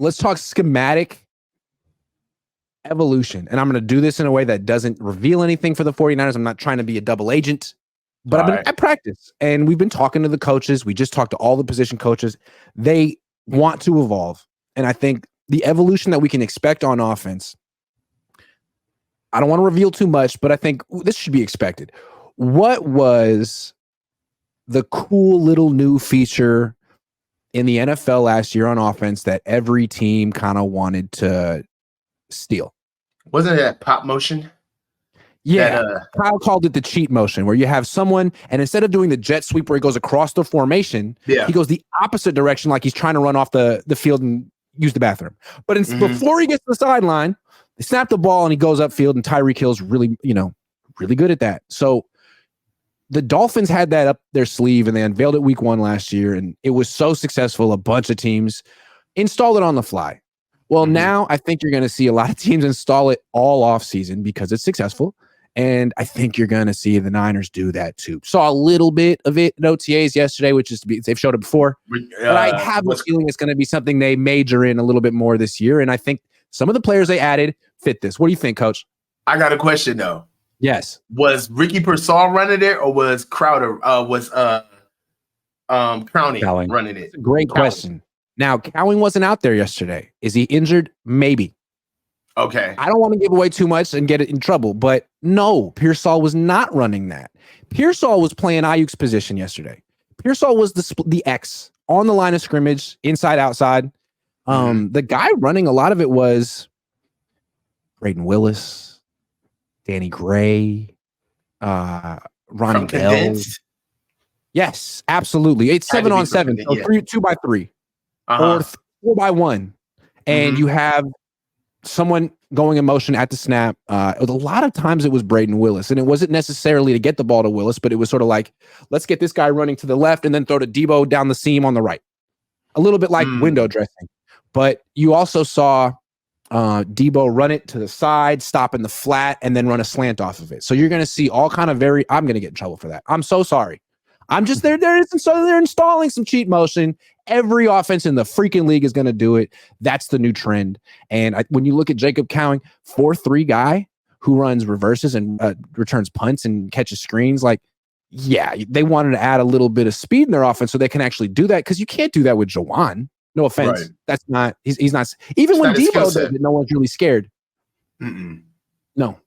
let's talk schematic evolution. And I'm going to do this in a way that doesn't reveal anything for the 49ers. I'm not trying to be a double agent, but I've been at practice and we've been talking to the coaches. We just talked to all the position coaches. They want to evolve. And I think the evolution that we can expect on offense, I don't want to reveal too much, but I think this should be expected. What was the cool little new feature in the NFL last year on offense that every team kind of wanted to steal? Wasn't it that pop motion? Yeah. Kyle called it the cheat motion, where you have someone, and instead of doing the jet sweep where he goes across the formation, he goes the opposite direction, like he's trying to run off the field and use the bathroom. But before he gets to the sideline, they snap the ball and he goes upfield, and Tyreek Hill's really good at that. So the Dolphins had that up their sleeve, and they unveiled it week 1 last year, and it was so successful. A bunch of teams installed it on the fly. Well, now I think you're going to see a lot of teams install it all off season because it's successful. And I think you're going to see the Niners do that too. Saw a little bit of it at OTAs yesterday, which is they've showed it before. But I have a feeling it's going to be something they major in a little bit more this year. And I think some of the players they added fit this. What do you think, Coach? I got a question though. Yes. Was Ricky Pearsall running it, or was Crowder Crowning running it? That's a great question. Now, Cowing wasn't out there yesterday. Is he injured? Maybe. Okay. I don't want to give away too much and get it in trouble, but no, Pearsall was not running that. Pearsall was playing Ayuk's position yesterday. Pearsall was the X on the line of scrimmage, inside, outside. The guy running a lot of it was Braden Willis, Danny Gray, Ronnie Bell. Yes, absolutely. It's 7-on-7, so 2x3, or 4x1, and you have someone going in motion at the snap. A lot of times it was Braden Willis, and it wasn't necessarily to get the ball to Willis, but it was sort of like, let's get this guy running to the left and then throw to Debo down the seam on the right. A little bit like window dressing. But you also saw Debo run it to the side, stop in the flat, and then run a slant off of it. So you're going to see all kind of I'm going to get in trouble for that. I'm so sorry. I'm just there. So they're installing some cheat motion. Every offense in the freaking league is going to do it. That's the new trend. And when you look at Jacob Cowing, 4-3 guy who runs reverses and returns punts and catches screens, like, yeah, they wanted to add a little bit of speed in their offense so they can actually do that, because you can't do that with Jawan. No offense. Right. That's not, he's not, even when Debo does it, no one's really scared. No.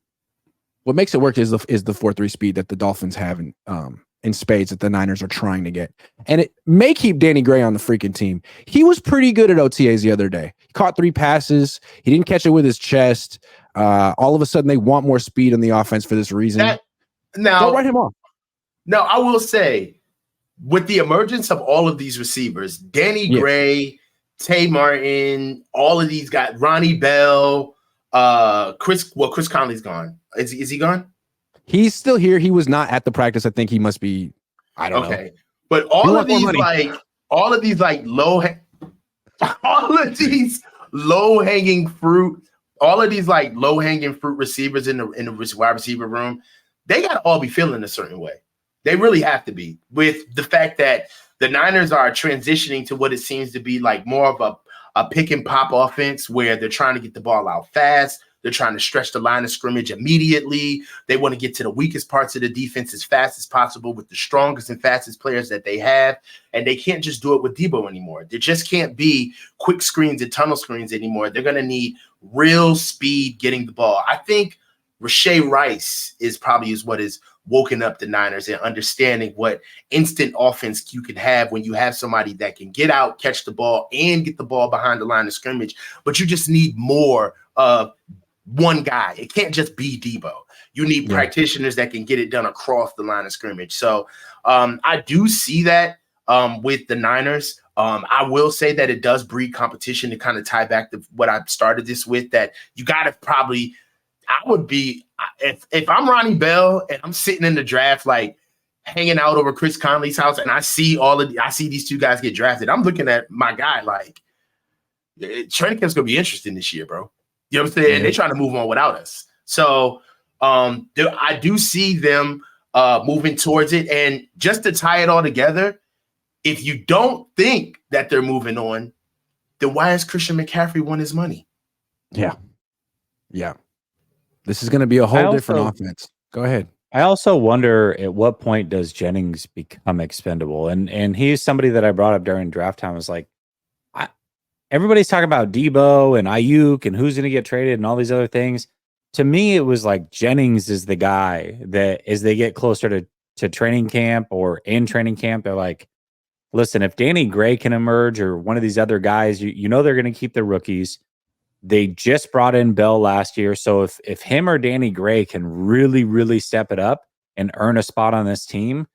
What makes it work is the 4-3 speed that the Dolphins have in spades that the Niners are trying to get. And it may keep Danny Gray on the freaking team. He was pretty good at OTAs the other day. He caught 3 passes. He didn't catch it with his chest. All of a sudden, they want more speed on the offense for this reason. Don't write him off. No, I will say, with the emergence of all of these receivers, Danny Gray, Tay Martin, all of these guys, Ronnie Bell, Chris Conley's gone. Is he gone? He's still here. He was not at the practice. I think he must be. I don't know. But all of these low hanging fruit receivers in the wide receiver room, they got to all be feeling a certain way. They really have to be, with the fact that the Niners are transitioning to what it seems to be like more of a pick and pop offense, where they're trying to get the ball out fast. They're trying to stretch the line of scrimmage immediately. They want to get to the weakest parts of the defense as fast as possible with the strongest and fastest players that they have. And they can't just do it with Debo anymore. There just can't be quick screens and tunnel screens anymore. They're going to need real speed getting the ball. I think Rashee Rice is what is woken up the Niners and understanding what instant offense you can have when you have somebody that can get out, catch the ball, and get the ball behind the line of scrimmage. But you just need more of one guy. It can't just be Debo. You need practitioners that can get it done across the line of scrimmage. So I do see that with the Niners. I will say that it does breed competition to kind of tie back to what I started this with, that you got to probably – I would be if I'm Ronnie Bell and I'm sitting in the draft, like hanging out over Chris Conley's house, and I see these two guys get drafted. I'm looking at my guy like, training camp's gonna be interesting this year, bro. You know what I'm saying? They're trying to move on without us. So I do see them moving towards it. And just to tie it all together, if you don't think that they're moving on, then why has Christian McCaffrey won his money? Yeah. This is going to be a whole different offense. Go ahead. I also wonder at what point does Jennings become expendable? And he's somebody that I brought up during draft time. Was like, everybody's talking about Debo and Ayuk and who's going to get traded and all these other things. To me, it was like Jennings is the guy that as they get closer to training camp or in training camp, they're like, listen, if Danny Gray can emerge or one of these other guys, you know they're going to keep the rookies. They just brought in Bell last year. So if him or Danny Gray can really, really step it up and earn a spot on this team,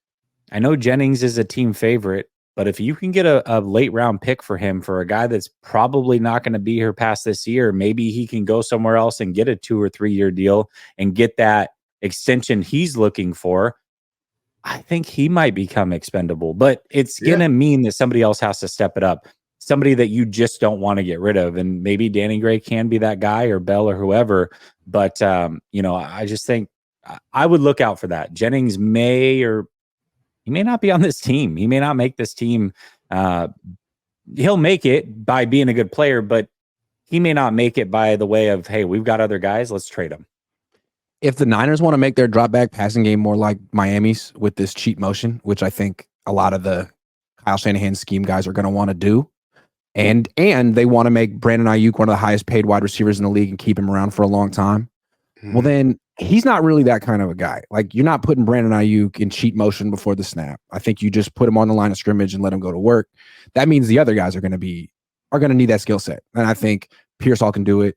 I know Jennings is a team favorite, but if you can get a late round pick for him, for a guy that's probably not going to be here past this year, maybe he can go somewhere else and get a 2 or 3 year deal and get that extension he's looking for. I think he might become expendable, but it's going to mean that somebody else has to step it up. Somebody that you just don't want to get rid of. And maybe Danny Gray can be that guy, or Bell or whoever. But, I just think I would look out for that. Jennings may not be on this team. He may not make this team. He'll make it by being a good player, but he may not make it by the way of, hey, we've got other guys, let's trade them. If the Niners want to make their drop back passing game more like Miami's with this cheat motion, which I think a lot of the Kyle Shanahan scheme guys are going to want to do, and they want to make Brandon Ayuk one of the highest paid wide receivers in the league and keep him around for a long time, well, then he's not really that kind of a guy. Like, you're not putting Brandon Ayuk in cheat motion before the snap. I think you just put him on the line of scrimmage and let him go to work. That means the other guys are going to need that skill set. And I think Pearsall can do it.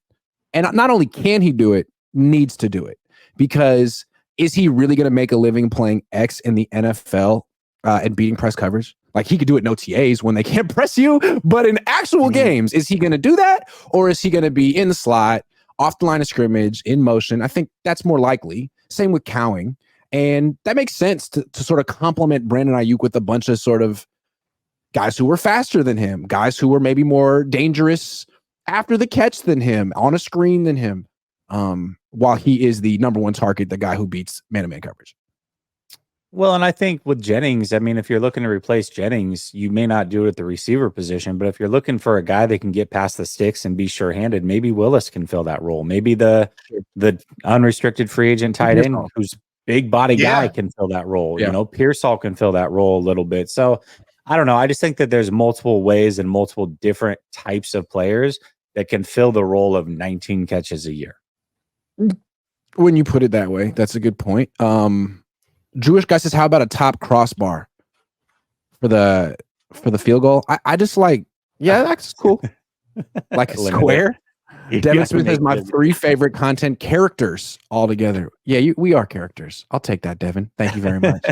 And not only can he do it, needs to do it. Because is he really going to make a living playing X in the NFL and beating press coverage? Like, he could do it in OTAs when they can't press you, but in actual games, is he going to do that? Or is he going to be in the slot, off the line of scrimmage, in motion? I think that's more likely. Same with Cowing. And that makes sense to sort of complement Brandon Ayuk with a bunch of sort of guys who were faster than him, guys who were maybe more dangerous after the catch than him, on a screen than him, while he is the number one target, the guy who beats man-to-man coverage. Well, and I think with Jennings, I mean, if you're looking to replace Jennings, you may not do it at the receiver position, but if you're looking for a guy that can get past the sticks and be sure-handed, maybe Willis can fill that role. Maybe the unrestricted free agent tight end who's big body guy can fill that role. Yeah. Pearsall can fill that role a little bit. So I don't know. I just think that there's multiple ways and multiple different types of players that can fill the role of 19 catches a year. When you put it that way, that's a good point. Jewish guy says, how about a top crossbar for the field goal? I just like, that's cool. Like a square. Devin Smith has my 3 favorite content characters all together. Yeah, we are characters. I'll take that, Devin. Thank you very much.